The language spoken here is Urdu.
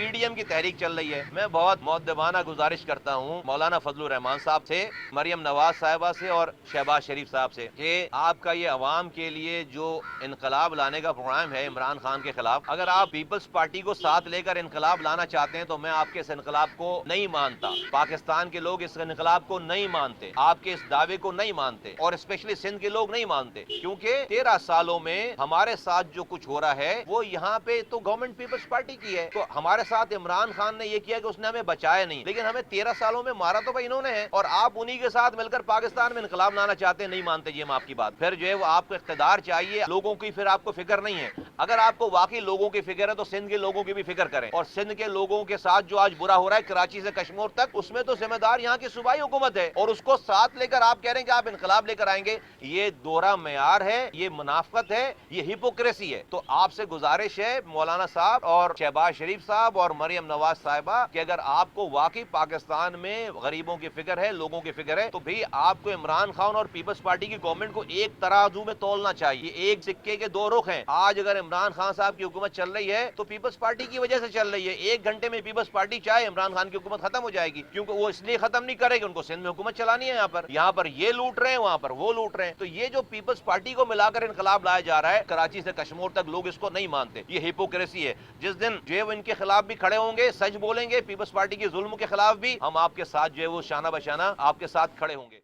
PDM کی تحریک چل رہی ہے. میں بہت مؤدبانہ گزارش کرتا ہوں مولانا فضل الرحمان صاحب سے, مریم نواز صاحبہ سے اور شہباز شریف صاحب سے کہ آپ کا یہ عوام کے لیے جو انقلاب لانے کا پروگرام ہے عمران خان کے خلاف, اگر آپ پیپلز پارٹی کو ساتھ لے کر انقلاب لانا چاہتے ہیں تو میں آپ کے اس انقلاب کو نہیں مانتا. پاکستان کے لوگ اس انقلاب کو نہیں مانتے, آپ کے اس دعوے کو نہیں مانتے, اور اسپیشلی سندھ کے لوگ نہیں مانتے, کیونکہ 13 سالوں میں ہمارے ساتھ جو کچھ ہو رہا ہے وہ یہاں پہ تو گورنمنٹ پیپلز پارٹی کی ہے. تو ہمارے ساتھ عمران خان نے یہ کیا کہ اس نے ہمیں بچایا نہیں, لیکن ہمیں 13 سالوں میں مارا تو بھائی انہوں نے ہے, اور آپ انہی کے ساتھ مل کر پاکستان میں انقلاب لانا چاہتے ہیں. نہیں مانتے جی ہم آپ کی بات. پھر جو ہے وہ آپ کو اقتدار چاہیے, لوگوں کی پھر آپ کو فکر نہیں ہے. اگر آپ کو واقعی لوگوں کی فکر ہے تو سندھ کے لوگوں کی بھی فکر کریں, اور سندھ کے لوگوں کے ساتھ جو آج برا ہو رہا ہے کراچی سے کشمیر تک, اس میں تو ذمہ دار یہاں کی صوبائی حکومت ہے, اور اس کو ساتھ لے کر آپ کہہ رہے ہیں کہ آپ انقلاب لے کر آئیں گے. یہ دوہرا معیار ہے, یہ منافقت ہے, یہ ہپوکریسی ہے. تو آپ سے گزارش ہے مولانا صاحب اور شہباز شریف صاحب اور مریم نواز صاحبہ کہ اگر آپ کو واقعی پاکستان میں غریبوں کی فکر ہے, لوگوں کی فکر ہے, تو بھی آپ کو عمران خان اور پیپلز پارٹی کی گورنمنٹ کو ایک ترازو میں تولنا چاہیے. ایک سکے کے دو رخ ہیں. آج اگر عمران خان صاحب کی حکومت چل رہی ہے تو پیپلز پارٹی کی وجہ سے چل رہی ہے. 1 گھنٹے میں پیپلز پارٹی چاہے عمران خان کی حکومت ختم ہو جائے گی, کیونکہ وہ اس لیے ختم نہیں کرے گی, ان کو سندھ میں حکومت چلانی ہے. یہاں پر یہ لوٹ رہے ہیں, وہاں پر وہ لوٹ رہے ہیں. تو یہ جو پیپلز پارٹی کو ملا کر انقلاب لایا جا رہا ہے کراچی سے کشمیر تک, لوگ اس کو نہیں مانتے. یہ ہپوکریسی ہے. جس دن جو ہے وہ ان کے خلاف بھی کھڑے ہوں گے, سچ بولیں گے پیپلز پارٹی کے ظلم کے خلاف بھی, ہم آپ کے ساتھ جو ہے وہ شانہ بشانہ آپ کے ساتھ کھڑے ہوں گے.